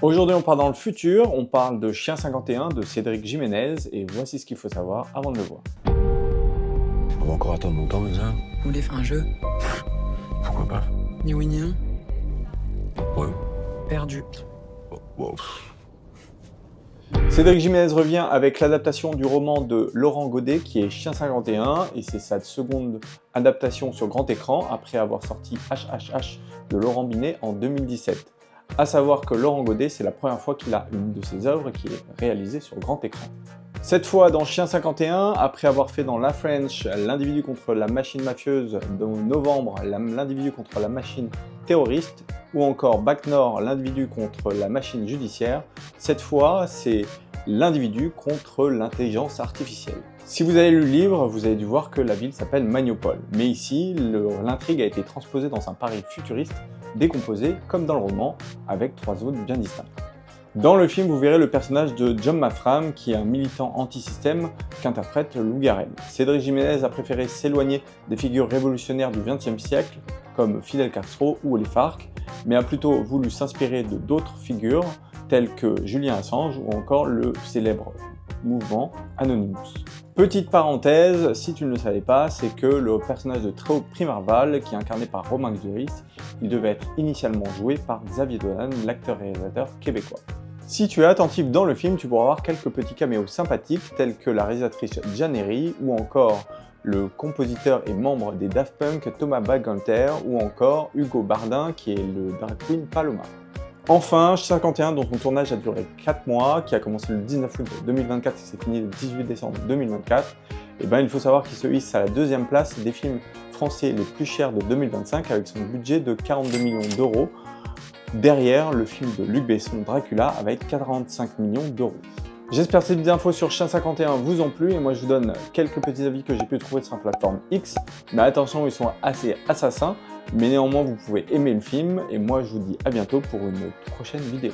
Aujourd'hui, on part dans le futur, on parle de Chien 51 de Cédric Jiménez et voici ce qu'il faut savoir avant de le voir. On va encore attendre longtemps, mais ça. Vous voulez faire un jeu? Pourquoi pas? Ni oui ni non. Ouais. Perdu. Wow. Cédric Jiménez revient avec l'adaptation du roman de Laurent Godet qui est Chien 51 et c'est sa seconde adaptation sur grand écran après avoir sorti HHH de Laurent Binet en 2017. A savoir que Laurent Godet, c'est la première fois qu'il a une de ses œuvres qui est réalisée sur grand écran. Cette fois dans Chien 51, après avoir fait dans La French l'individu contre la machine mafieuse, dans novembre l'individu contre la machine terroriste, ou encore Bac Nord l'individu contre la machine judiciaire, cette fois c'est l'individu contre l'intelligence artificielle. Si vous avez lu le livre, vous avez dû voir que la ville s'appelle Magnopole, mais ici l'intrigue a été transposée dans un Paris futuriste, décomposé comme dans le roman, avec 3 zones bien distinctes. Dans le film, vous verrez le personnage de John Mafram, qui est un militant anti-système qu'interprète Lou Garrel. Cédric Jiménez a préféré s'éloigner des figures révolutionnaires du XXe siècle, comme Fidel Castro ou les FARC, mais a plutôt voulu s'inspirer de d'autres figures, telles que Julian Assange ou encore le célèbre mouvement Anonymous. Petite parenthèse, si tu ne le savais pas, c'est que le personnage de Théo Primarval, qui est incarné par Romain Xuris, il devait être initialement joué par Xavier Dolan, l'acteur-réalisateur québécois. Si tu es attentif dans le film, tu pourras voir quelques petits caméos sympathiques, tels que la réalisatrice Janery, ou encore le compositeur et membre des Daft Punk Thomas Bangalter, ou encore Hugo Bardin, qui est le drag queen Paloma. Enfin, Chien 51, dont son tournage a duré 4 mois, qui a commencé le 19 août 2024 et s'est fini le 18 décembre 2024, et il faut savoir qu'il se hisse à la 2e place des films français les plus chers de 2025 avec son budget de 42 millions d'euros, derrière le film de Luc Besson Dracula avec 45 millions d'euros. J'espère que ces petites infos sur Chien 51 vous ont plu et moi je vous donne quelques petits avis que j'ai pu trouver sur la plateforme X, mais attention, ils sont assez assassins, mais néanmoins vous pouvez aimer le film et moi je vous dis à bientôt pour une prochaine vidéo.